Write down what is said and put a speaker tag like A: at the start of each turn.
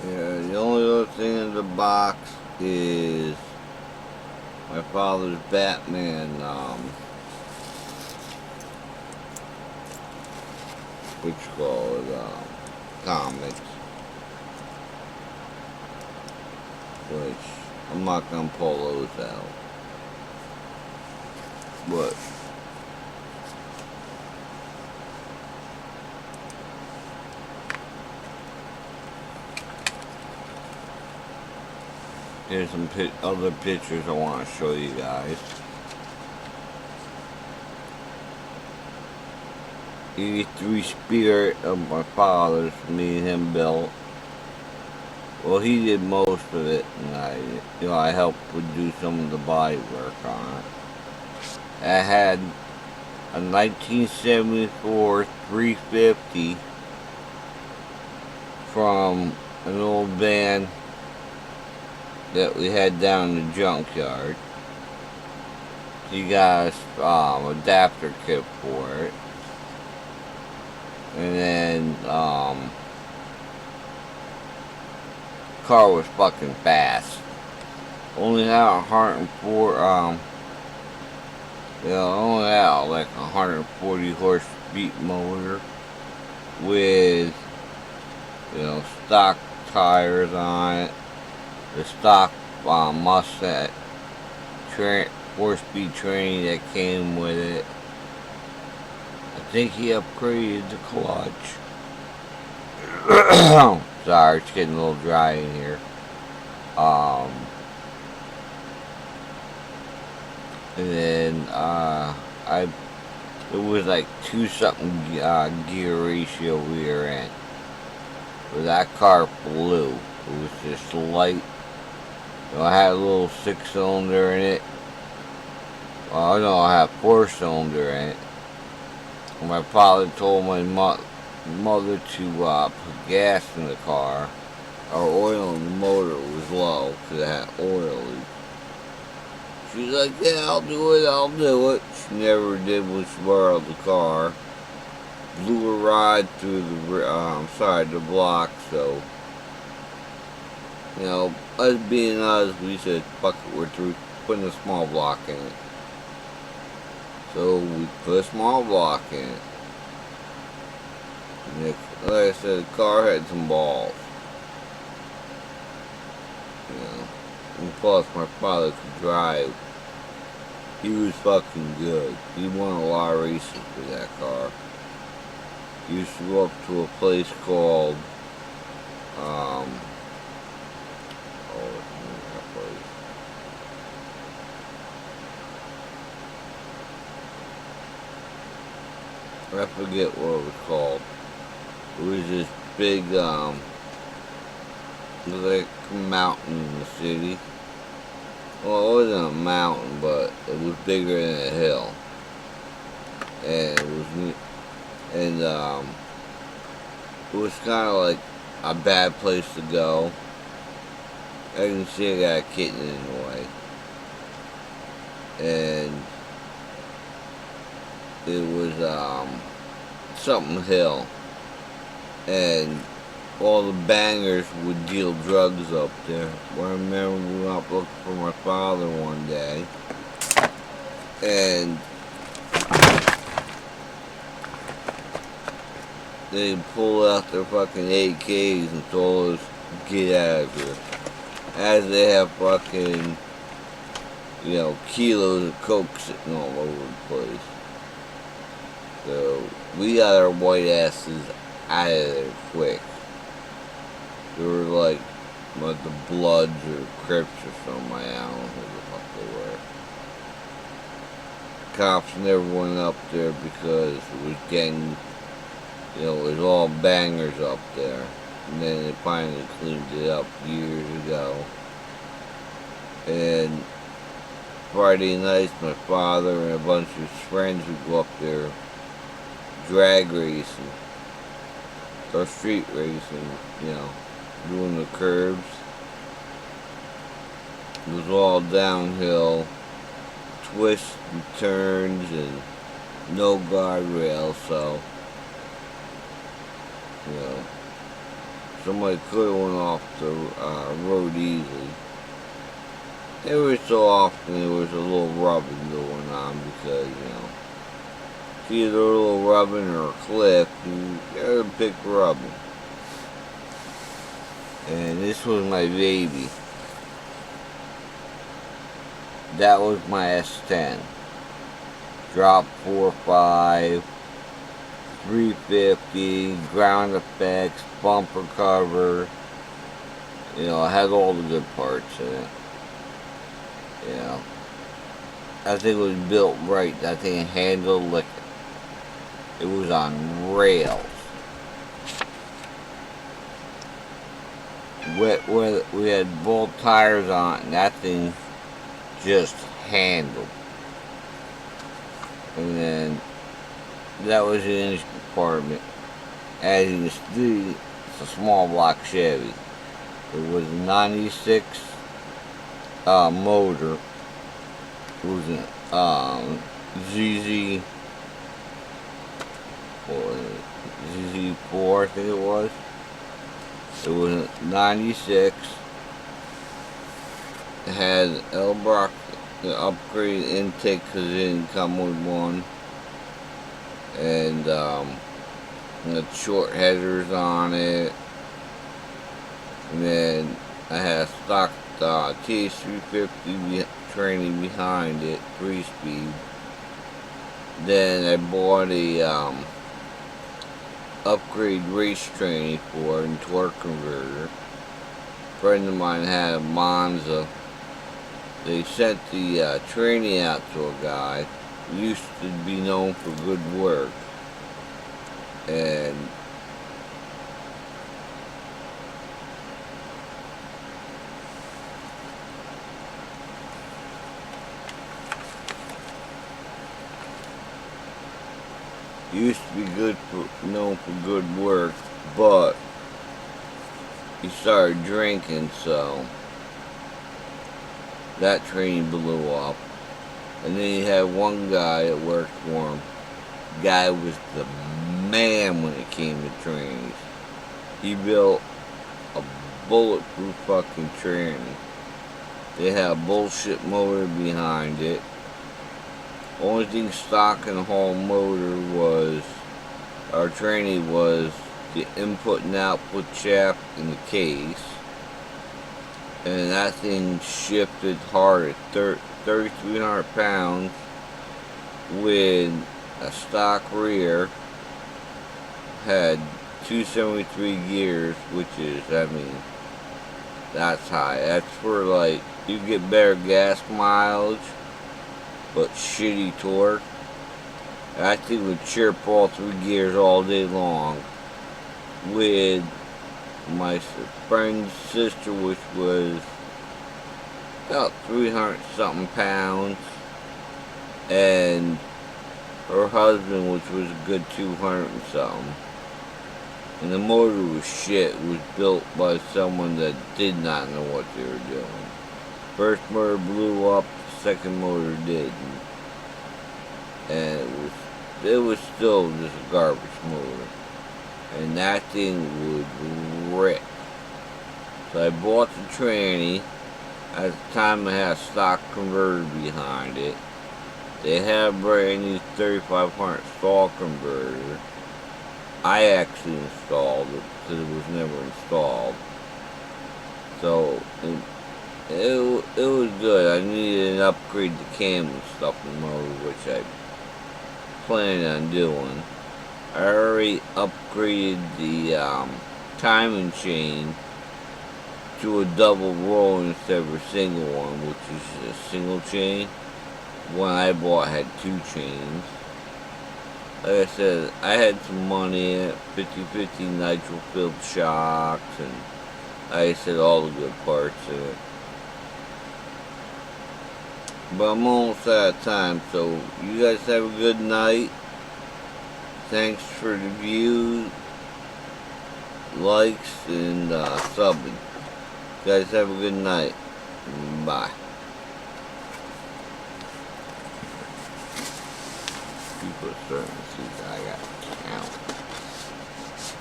A: Yeah, the only other thing in the box is my father's Batman, what you call it, comics, which I'm not gonna pull those out. But here's some other pictures I want to show you guys. 83 Spirit of my father's, me and him built. Well, he did most of it, and I helped do some of the body work on it. I had a 1974 350 from an old van that we had down in the junkyard. He got us adapter kit for it. And then, car was fucking fast. Only had 104, only had like 140 horse feet motor with, stock tires on it. The stock Mustang 4-speed train that came with it. I think he upgraded the clutch. Sorry, it's getting a little dry in here. And then it was like 2-something gear ratio we were in. But that car flew. It was just light. I had a little 6-cylinder in it. Well, no, I had 4-cylinder in it. My father told my mother to put gas in the car. Our oil in the motor was low because it had oil leak. She's like, yeah, I'll do it. She never did when she borrowed the car. Blew a rod through the side of the block, so, us being us, we said, fuck it, we're putting a small block in it. So we put a small block in it. And like I said, the car had some balls. And plus my father could drive. He was fucking good. He won a lot of races with that car. He used to go up to a place called, I forget what it was called. It was this big, like a mountain in the city. Well, it wasn't a mountain, but it was bigger than a hill. And it was kind of like a bad place to go. I can see I got a kitten in the way. And it was, something hill. And all the bangers would deal drugs up there. I remember we went up looking for my father one day. And they pulled out their fucking AKs and told us, get out of here. As they have fucking, kilos of coke sitting all over the place. So, we got our white asses out of there quick. They were like the Bloods or Crips or something, I don't know who the fuck they were. Cops never went up there because it was getting, it was all bangers up there. And then they finally cleaned it up years ago. And Friday nights, my father and a bunch of his friends would go up there drag racing, or street racing, doing the curves. It was all downhill, twists and turns and no guardrail, so somebody could have went off the road easily. Every so often there was a little rubbing going on because, you know, it's either a little rubbing or a cliff. You gotta pick rubbing. And this was my baby. That was my S10. Drop 4.5, 350, ground effects, bumper cover. You know, it had all the good parts in it. You know, that thing was built right. That thing handled liquor. It was on rails. We had both tires on it, and that thing just handled. And then that was the engine compartment. As you can see, it's a small block Chevy. It was a 96 motor. It was an ZZ or ZZ4, I think it was. It was a 96. It had L-Brock upgrade intake because it didn't come with one. And the short headers on it. And then I had a stock TH350 training behind it, 3-speed. Then I bought a upgrade race training for it and torque converter. A friend of mine had a Monza. They sent the training out to a guy who used to be known for good work. And used to be known for good work, but he started drinking, so that training blew up. And then he had one guy that worked for him. The guy was the man when it came to trainings. He built a bulletproof fucking training. They had a bullshit motor behind it. Only thing stock in the whole motor was, our training was the input and output shaft in the case. And that thing shifted hard at 3,300 pounds with a stock rear. Had 273 gears, which is, I mean, that's high. That's for, like, you get better gas mileage, but shitty torque. That thing would chirp all 3 gears all day long. With my friend's sister, which was about 300 something pounds, and her husband, which was a good 200 and something. And the motor was shit. It was built by someone that did not know what they were doing. First motor blew up, the second motor didn't. And it was still just a garbage motor. And that thing would rip. So I bought the tranny. At the time I had a stock converter behind it. They had a brand new 3500 stall converter. I actually installed it because it was never installed. So it was good. I needed an upgrade to cam and stuff in the motor, which I planned on doing. I already upgraded the timing chain to a double roll instead of a single one, which is a single chain. One I bought had 2 chains. Like I said, I had some money in it, 50/50 nitro-filled shocks, and like I said, all the good parts in it. But I'm almost out of time, so you guys have a good night. Thanks for the views, likes, and subbing. You guys have a good night. Bye. People are starting to see that I got